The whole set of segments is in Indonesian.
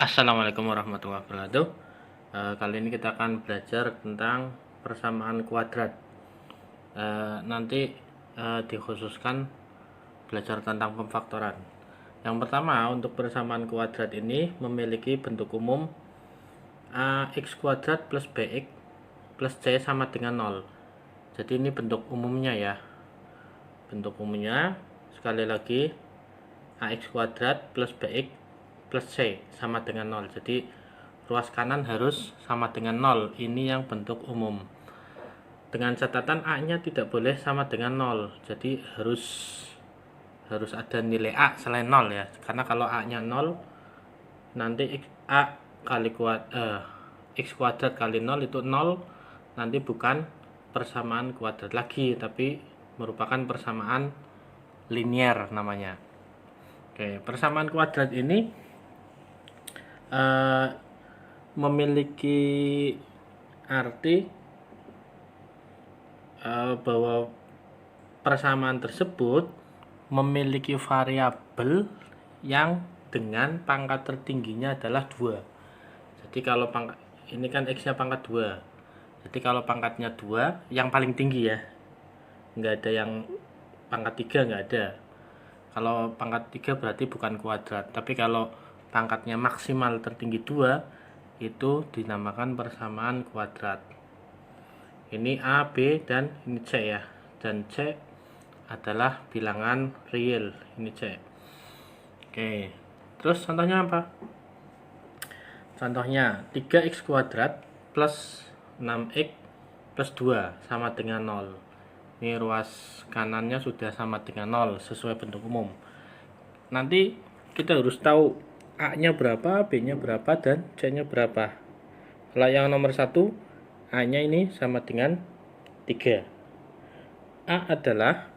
Assalamualaikum warahmatullahi wabarakatuh. Kali ini kita akan belajar tentang persamaan kuadrat. Nanti dikhususkan belajar tentang pemfaktoran. Yang pertama, untuk persamaan kuadrat ini memiliki bentuk umum ax kuadrat plus bx plus c sama dengan 0. Jadi ini bentuk umumnya ya. Bentuk umumnya sekali lagi ax kuadrat plus bx plus c sama dengan 0. Jadi ruas kanan harus sama dengan 0. Ini yang bentuk umum. Dengan catatan a-nya tidak boleh sama dengan 0. Jadi harus ada nilai a selain 0 ya. Karena kalau a-nya 0 nanti a kali x kuadrat kali 0 itu 0. Nanti bukan persamaan kuadrat lagi, tapi merupakan persamaan linier namanya. Oke, persamaan kuadrat ini memiliki arti bahwa persamaan tersebut memiliki variabel yang dengan pangkat tertingginya adalah 2. Jadi kalau pangkat ini kan x-nya pangkat 2. Jadi kalau pangkatnya 2 yang paling tinggi ya. Enggak ada yang pangkat 3, enggak ada. Kalau pangkat 3 berarti bukan kuadrat. Tapi kalau pangkatnya maksimal tertinggi 2 itu dinamakan persamaan kuadrat. Ini A, B, dan ini C ya. Dan C adalah bilangan real. Ini C. Oke. Terus contohnya apa? Contohnya 3x kuadrat plus 6x plus 2 sama dengan 0. Ini ruas kanannya sudah sama dengan 0 sesuai bentuk umum. Nanti kita harus tahu A-nya berapa, B-nya berapa, dan C-nya berapa. Kalau yang nomor 1, A-nya ini sama dengan 3. A adalah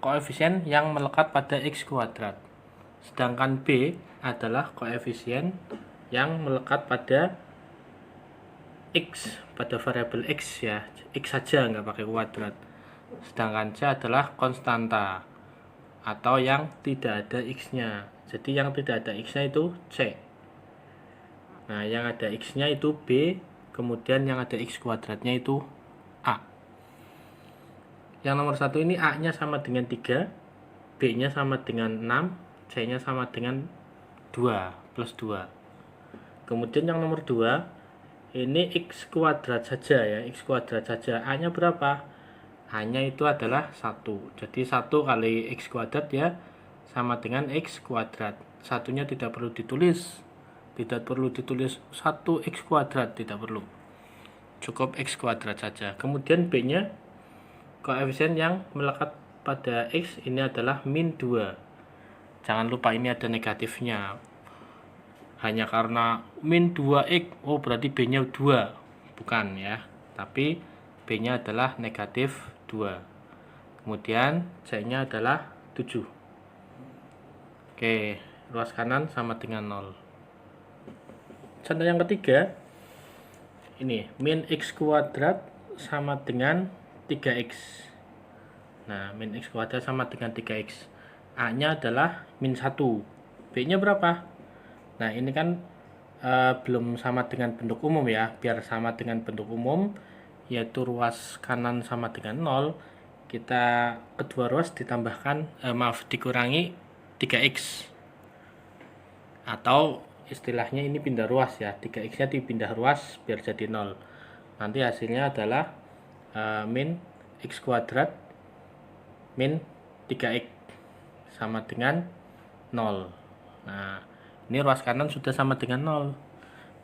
koefisien yang melekat pada x kuadrat. Sedangkan B adalah koefisien yang melekat pada x, pada variabel x ya. X saja, nggak pakai kuadrat. Sedangkan C adalah konstanta atau yang tidak ada x-nya. Jadi yang tidak ada x-nya itu C. Nah, yang ada x-nya itu B, kemudian yang ada x kuadratnya itu A. Yang nomor 1 ini A-nya sama dengan 3, B-nya sama dengan 6, C-nya sama dengan 2 plus 2. Kemudian yang nomor 2 ini x kuadrat saja ya, x kuadrat saja. A-nya berapa? A-nya itu adalah 1. Jadi 1 kali x kuadrat ya sama dengan x kuadrat. Satunya tidak perlu ditulis. Tidak perlu ditulis 1x kuadrat, tidak perlu. Cukup x kuadrat saja. Kemudian B-nya koefisien yang melekat pada x ini adalah min 2. Jangan lupa ini ada negatifnya. Hanya karena min 2x, oh berarti B-nya 2. Bukan ya. Tapi B-nya adalah negatif 2. Kemudian C-nya adalah 7. Oke, ruas kanan sama dengan 0. Contoh yang ketiga, ini min x kuadrat sama dengan 3x. Nah, min x kuadrat sama dengan 3x. A-nya adalah min 1. B-nya berapa? Nah, ini kan belum sama dengan bentuk umum ya. Biar sama dengan bentuk umum, yaitu ruas kanan sama dengan 0, kita kedua ruas ditambahkan, dikurangi 3x. Atau istilahnya ini pindah ruas ya, 3x nya dipindah ruas biar jadi 0. Nanti hasilnya adalah min x kuadrat min 3x sama dengan 0. Nah, ini ruas kanan sudah sama dengan 0.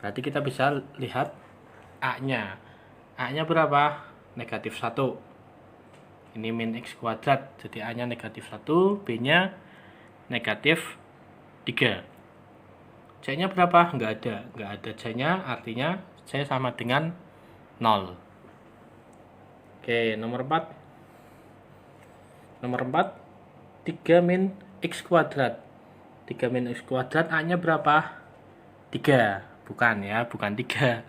Berarti kita bisa lihat A-nya. A-nya berapa? Negatif 1. Ini min x kuadrat, jadi A-nya negatif 1, B-nya negatif 3. C-nya berapa? Nggak ada C-nya, artinya C sama dengan 0. Oke, nomor 4. Nomor 4, 3 min x kuadrat. 3 min x kuadrat, A-nya berapa? 3. Bukan ya, bukan 3.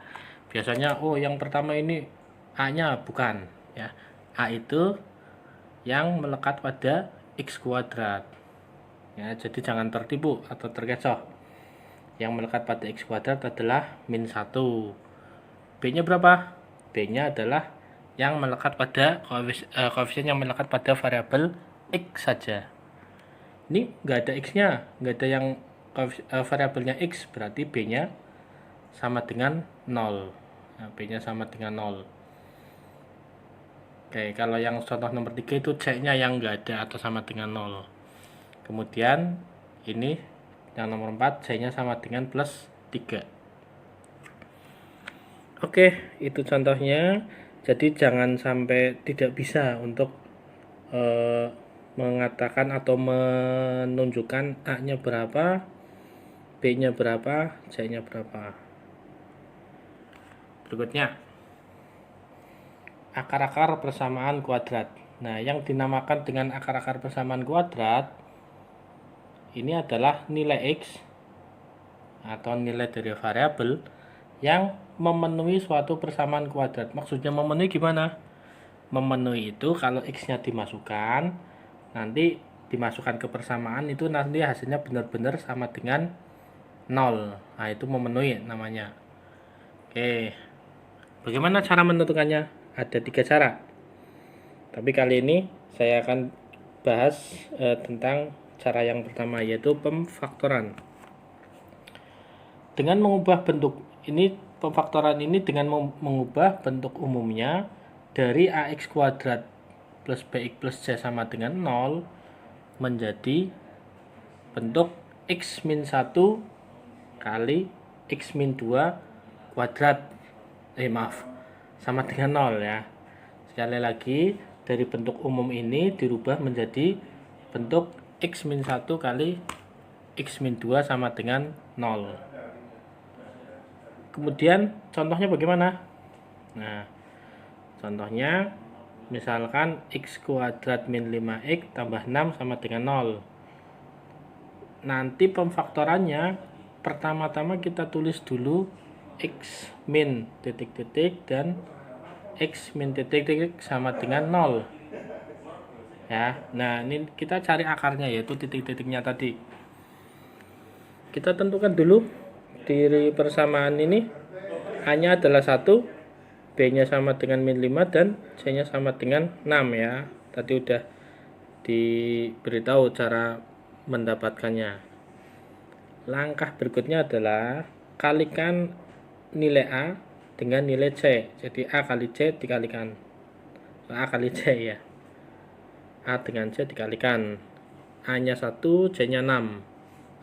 Biasanya, oh yang pertama ini A-nya bukan ya. A itu yang melekat pada x kuadrat. Ya, jadi jangan tertipu atau terkecoh. Yang melekat pada x kuadrat adalah min 1. B-nya berapa? B-nya adalah yang melekat pada koefisien yang melekat pada variabel x saja. Ini nggak ada x-nya, nggak ada yang variabelnya x, berarti B-nya sama dengan 0. Nah, B-nya sama dengan 0. Oke, kalau yang contoh nomor 3 itu C-nya yang nggak ada atau sama dengan 0. Kemudian ini yang nomor 4 C-nya sama dengan plus 3. Oke, itu contohnya. Jadi jangan sampai tidak bisa untuk mengatakan atau menunjukkan A-nya berapa, B-nya berapa, C-nya berapa. Berikutnya, akar-akar persamaan kuadrat. Nah, yang dinamakan dengan akar-akar persamaan kuadrat ini adalah nilai x atau nilai dari variabel yang memenuhi suatu persamaan kuadrat. Maksudnya memenuhi gimana? Memenuhi itu kalau x-nya dimasukkan, nanti dimasukkan ke persamaan itu nanti hasilnya benar-benar sama dengan 0. Nah, itu memenuhi namanya. Oke. Bagaimana cara menentukannya? Ada 3 cara. Tapi kali ini saya akan bahas tentang cara yang pertama, yaitu pemfaktoran. Dengan mengubah bentuk ini, pemfaktoran ini dengan mengubah bentuk umumnya dari ax kuadrat plus bx plus c sama dengan 0 menjadi bentuk x min 1 kali x min 2 kuadrat sama dengan 0 ya. Sekali lagi, dari bentuk umum ini dirubah menjadi bentuk x min 1 kali x min 2 sama dengan 0. Kemudian contohnya bagaimana? Nah, contohnya misalkan x kuadrat min 5x tambah 6 sama dengan 0. Nanti pemfaktorannya pertama-tama kita tulis dulu x min titik-titik dan x min titik-titik sama dengan 0 ya. Nah, ini kita cari akarnya, yaitu titik-titiknya tadi. Kita tentukan dulu di persamaan ini A-nya adalah 1, B-nya sama dengan min 5 dan C-nya sama dengan 6 ya. Tadi udah diberitahu cara mendapatkannya. Langkah berikutnya adalah kalikan nilai A dengan nilai C. Jadi A kali C dikalikan A kali C ya. A dengan C dikalikan. A nya 1, C nya 6.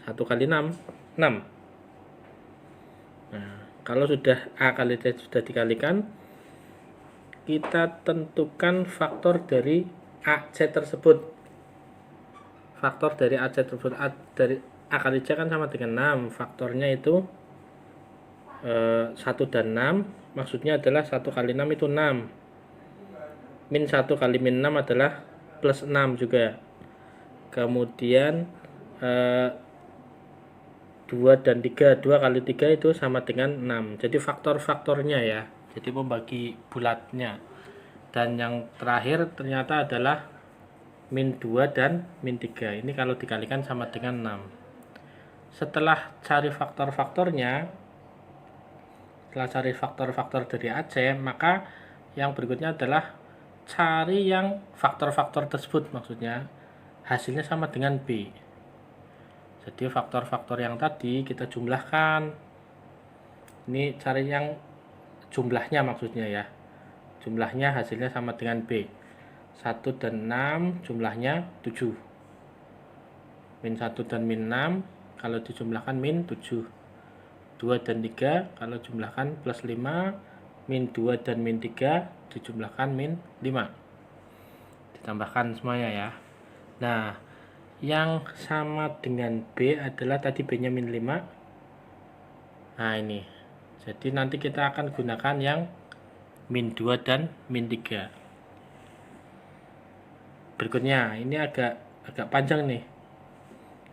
1 kali 6 6. Nah, kalau sudah A kali C sudah dikalikan, kita tentukan faktor dari AC tersebut. Faktor dari AC tersebut, dari A kali C kan sama dengan 6. Faktornya itu 1 dan 6, maksudnya adalah 1 kali 6 itu 6. Min 1 kali min 6 adalah plus 6 juga. Kemudian 2 dan 3, 2 kali 3 itu sama dengan 6. Jadi faktor-faktornya ya. Jadi membagi bulatnya. Dan yang terakhir ternyata adalah min 2 dan min 3. Ini kalau dikalikan sama dengan 6. Setelah cari faktor-faktornya, setelah cari faktor-faktor dari AC, maka yang berikutnya adalah cari yang faktor-faktor tersebut, maksudnya hasilnya sama dengan B. Jadi faktor-faktor yang tadi kita jumlahkan. Ini cari yang jumlahnya maksudnya ya. Jumlahnya hasilnya sama dengan B. 1 dan 6 jumlahnya 7. Min 1 dan min 6 kalau dijumlahkan min 7. 2 dan 3 kalau jumlahkan plus 5. Min 2 dan min 3 dijumlahkan min 5. Ditambahkan semuanya ya. Nah, yang sama dengan B adalah tadi B-nya min 5. Nah, ini. Jadi nanti kita akan gunakan yang min 2 dan min 3. Berikutnya, ini agak panjang nih.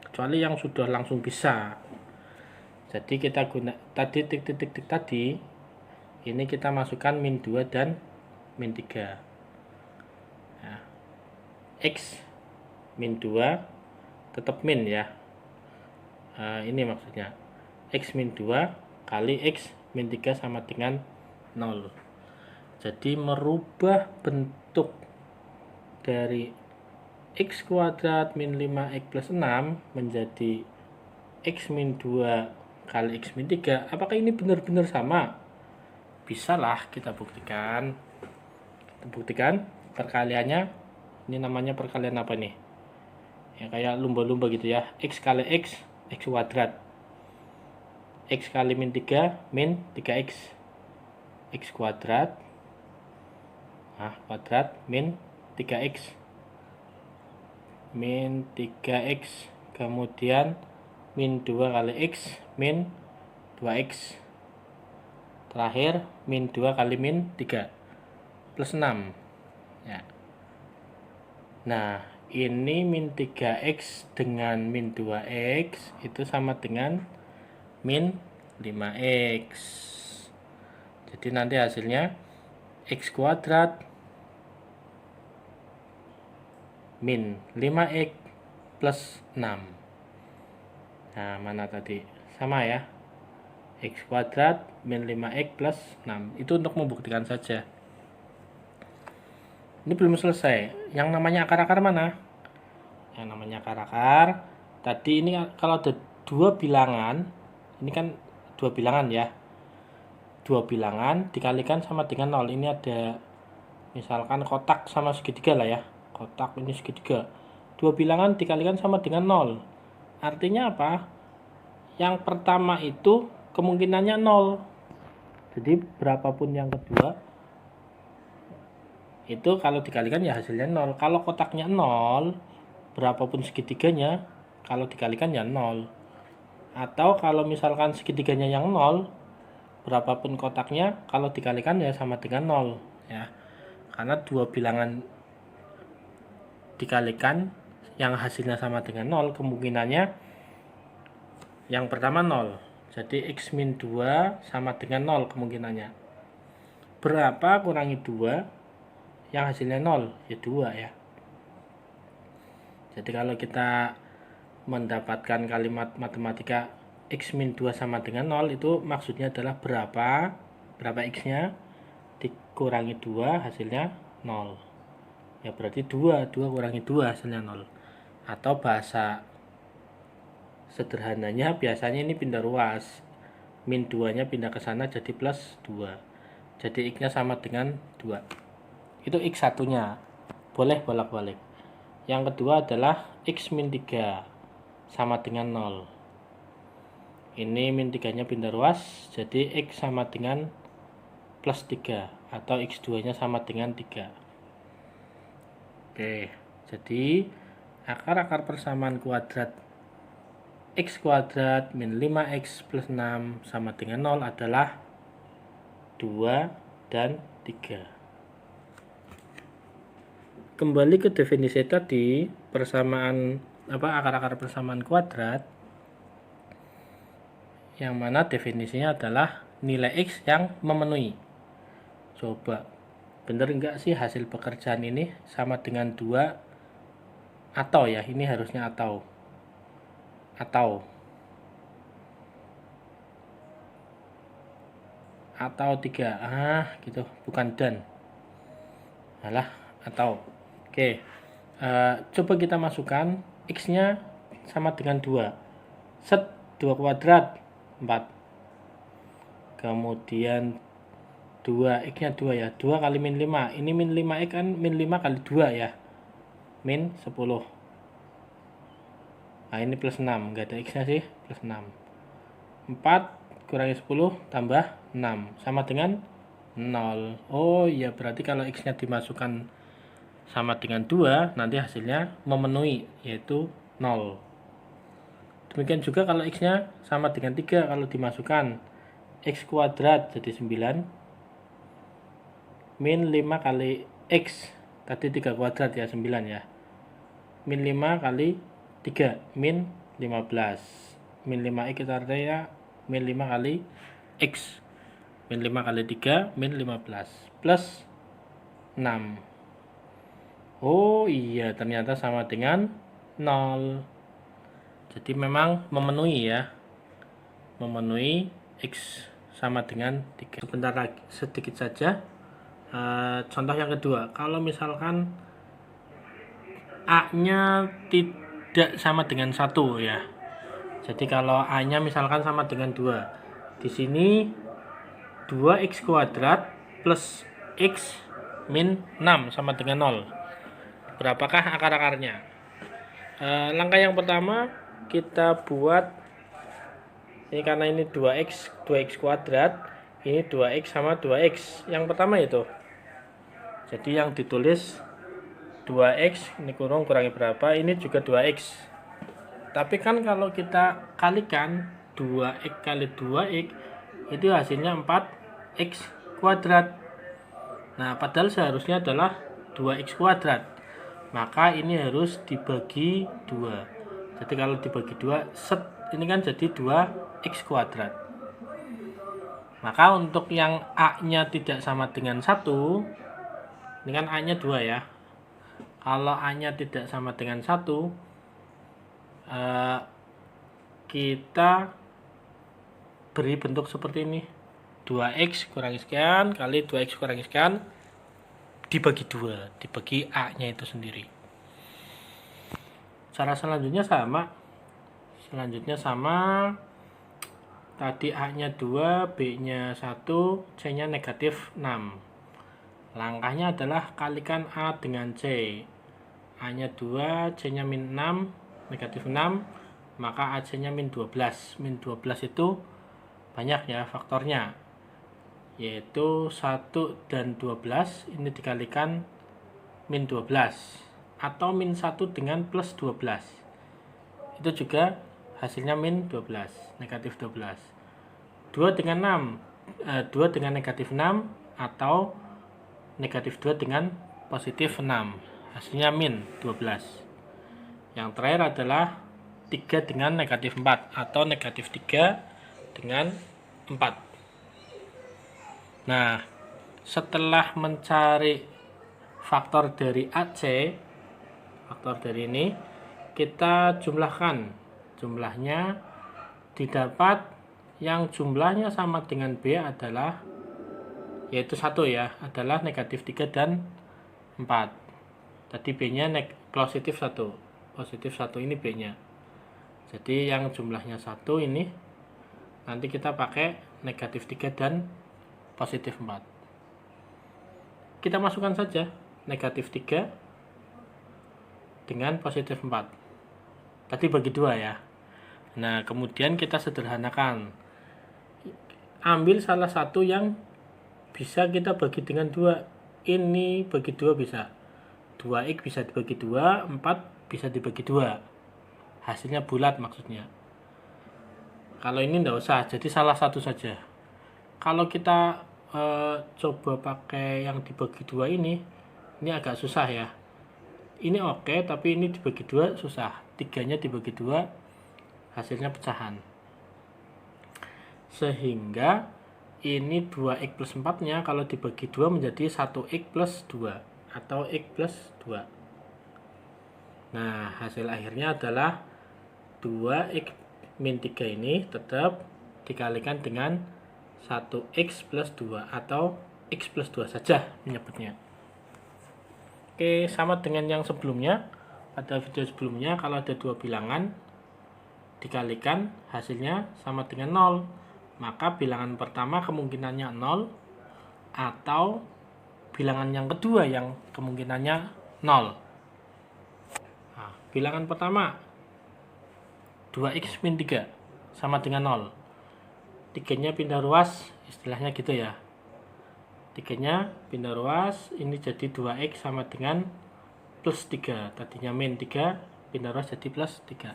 Kecuali yang sudah langsung bisa. Jadi kita tadi titik-titik tadi, ini kita masukkan min 2 dan min 3. Nah, X min 2 tetap min ya. Ini maksudnya X min 2 kali X min 3 sama dengan 0. Jadi merubah bentuk dari X kuadrat min 5X plus 6 menjadi X min 2 kali X min 3. Apakah ini benar-benar sama? Bisalah kita buktikan. Kita buktikan perkaliannya. Ini namanya perkalian apa nih? Ya kayak lumba-lumba gitu ya. X kali X, X kuadrat. X kali min 3, min 3X. X kuadrat. Nah, kuadrat min 3X. Min 3X. Kemudian min 2 kali X, min 2X. Terakhir, min 2 kali min 3. Plus 6. Ya. Nah, ini min 3X dengan min 2X itu sama dengan min 5X. Jadi nanti hasilnya X kuadrat min 5X plus 6. Nah, mana tadi? Sama ya. X kuadrat min 5X plus 6. Itu untuk membuktikan saja. Ini belum selesai. Yang namanya akar-akar mana? Yang namanya akar-akar. Tadi ini kalau ada dua bilangan, ini kan dua bilangan ya. Dua bilangan dikalikan sama dengan 0. Ini ada misalkan kotak sama segitiga lah ya. Kotak ini segitiga. Dua bilangan dikalikan sama dengan 0. Artinya apa? Yang pertama itu kemungkinannya 0. Jadi berapapun yang kedua itu kalau dikalikan ya hasilnya 0. Kalau kotaknya 0, berapapun segitiganya kalau dikalikan ya 0. Atau kalau misalkan segitiganya yang 0, berapapun kotaknya kalau dikalikan ya sama dengan 0 ya. Karena dua bilangan dikalikan yang hasilnya sama dengan 0, kemungkinannya yang pertama 0. Jadi X min 2 sama dengan 0 kemungkinannya. Berapa kurangi 2 yang hasilnya 0? Ya 2 ya. Jadi kalau kita mendapatkan kalimat matematika X min 2 sama dengan 0, itu maksudnya adalah berapa X nya dikurangi 2 hasilnya 0. Ya berarti 2 kurangi 2 hasilnya 0. Atau bahasa sederhananya biasanya ini pindah ruas. Min 2 nya pindah ke sana jadi plus 2. Jadi X nya sama dengan 2. Itu X satunya. Boleh bolak-balik. Yang kedua adalah X min 3 sama dengan 0. Ini min 3 nya pindah ruas, jadi X sama dengan plus 3. Atau X2 nya sama dengan 3. Oke, jadi akar-akar persamaan kuadrat X kuadrat min 5X plus 6 sama dengan 0 adalah 2 dan 3. Kembali ke definisi tadi, persamaan akar-akar persamaan kuadrat, yang mana definisinya adalah nilai X yang memenuhi. Coba, bener enggak sih hasil pekerjaan ini sama dengan 2 atau ya, ini harusnya atau 3, gitu, bukan dan. Alah, atau. Oke, coba kita masukkan X nya sama dengan 2. Set 2 kuadrat 4. Kemudian 2, X nya 2 ya, 2 kali min 5. Ini min 5X kan min 5 kali 2 ya, min 10. Nah ini plus 6, enggak ada X nya sih, plus 6. 4 kurangi 10 tambah 6 sama dengan 0. Oh iya, berarti kalau X nya dimasukkan sama dengan 2, nanti hasilnya memenuhi, yaitu 0. Demikian juga kalau X nya sama dengan 3, kalau dimasukkan X kuadrat jadi 9 min 5 kali X, tadi 3 kuadrat ya, 9 ya, min 5 kali 3 min 15. Min 5X kita artinya min 5 kali X, min 5 kali 3 min 15 plus 6. Oh iya, ternyata sama dengan 0. Jadi memang memenuhi ya, memenuhi X sama dengan 3. Sebentar lagi, sedikit saja. Contoh yang kedua, kalau misalkan A-nya tidak sama dengan 1 ya. Jadi kalau A-nya misalkan sama dengan 2. Di sini 2x kuadrat plus x min 6 sama dengan 0. Berapakah akar-akarnya? Langkah yang pertama kita buat ini, karena ini 2x kuadrat, ini 2x sama 2x. Yang pertama itu. Jadi yang ditulis 2x ini kurangi berapa, ini juga 2x. Tapi kan kalau kita kalikan 2x kali 2x itu hasilnya 4x kuadrat. Nah, padahal seharusnya adalah 2x kuadrat. Maka ini harus dibagi 2. Jadi kalau dibagi 2, ini kan jadi 2x kuadrat. Maka untuk yang A-nya tidak sama dengan 1, ini kan A-nya 2 ya. Kalau A-nya tidak sama dengan 1, kita beri bentuk seperti ini. 2x kurangi sekian kali 2x kurangi sekian dibagi 2, dibagi A-nya itu sendiri. Cara selanjutnya sama. Tadi A-nya 2, B-nya 1, C-nya negatif 6. Langkahnya adalah kalikan A dengan C. A-nya 2, C-nya min 6, negatif 6, maka AC-nya min 12. Min 12 itu banyak ya faktornya, yaitu 1 dan 12 ini dikalikan min 12, atau min 1 dengan plus 12. Itu juga hasilnya min 12, negatif 12. 2 dengan 6, 2 dengan negatif 6, atau negatif 2 dengan positif 6. Hasilnya min 12. Yang terakhir adalah 3 dengan negatif 4, atau negatif 3 dengan 4. Nah, setelah mencari faktor dari AC, faktor dari ini, kita jumlahkan. Jumlahnya didapat yang jumlahnya sama dengan B adalah, yaitu 1 ya, adalah negatif 3 dan 4. Tadi B-nya positif 1. Positif 1 ini B-nya. Jadi yang jumlahnya 1 ini nanti kita pakai negatif 3 dan positif 4. Kita masukkan saja negatif 3 dengan positif 4. Tadi bagi 2 ya. Nah, kemudian kita sederhanakan. Ambil salah satu yang bisa kita bagi dengan 2. Ini bagi 2 bisa. 2x bisa dibagi 2, 4 bisa dibagi 2. Hasilnya bulat maksudnya. Kalau ini enggak usah, jadi salah satu saja. Kalau kita coba pakai yang dibagi 2 ini agak susah ya. Ini oke, tapi ini dibagi 2 susah. 3-nya dibagi 2, hasilnya pecahan. Sehingga ini 2x plus 4-nya kalau dibagi 2 menjadi 1x plus 2. Atau x plus 2. Nah, hasil akhirnya adalah 2x min 3 ini tetap dikalikan dengan 1x plus 2 atau x plus 2 saja menyebutnya. Oke, sama dengan yang sebelumnya. Pada video sebelumnya, kalau ada dua bilangan dikalikan hasilnya sama dengan 0, maka bilangan pertama kemungkinannya 0, atau bilangan yang kedua yang kemungkinannya 0. Nah, bilangan pertama 2x min 3 sama dengan 0. 3-nya pindah ruas, istilahnya gitu ya. 3-nya pindah ruas, ini jadi 2x sama dengan plus 3. Tadinya min 3, pindah ruas jadi plus 3.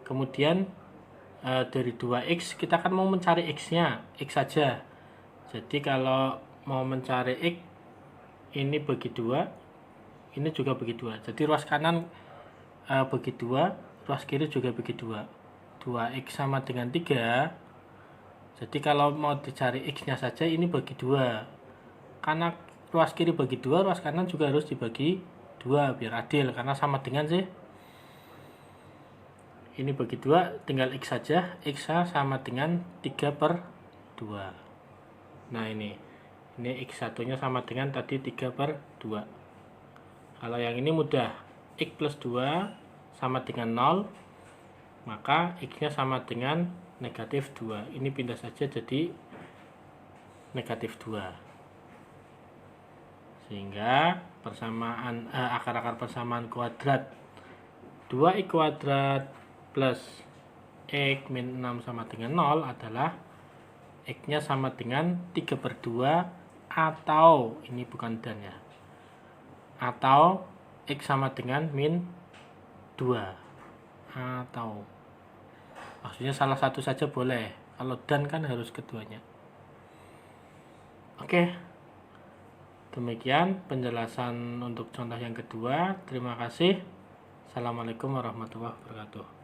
Kemudian dari 2x kita kan mau mencari x-nya, x saja. Jadi kalau mau mencari x, ini bagi 2, ini juga bagi 2. Jadi ruas kanan bagi 2, ruas kiri juga bagi 2. 2x sama dengan 3. Jadi kalau mau dicari x-nya saja ini bagi 2. Karena ruas kiri bagi 2, ruas kanan juga harus dibagi 2 biar adil, karena sama dengan sih. ini bagi 2 tinggal X saja, X sama dengan 3/2. Nah ini X1 nya sama dengan tadi 3/2. Kalau yang ini mudah, X plus 2 sama dengan 0, maka X nya sama dengan negatif 2. Ini pindah saja jadi negatif 2. Sehingga persamaan akar-akar persamaan kuadrat 2x kuadrat plus X min 6 sama dengan 0 adalah X nya sama dengan 3/2 atau ini bukan dan ya, atau X sama dengan min 2, atau maksudnya salah satu saja boleh, kalau dan kan harus keduanya. Oke, demikian penjelasan untuk contoh yang kedua. Terima kasih. Assalamualaikum warahmatullahi wabarakatuh.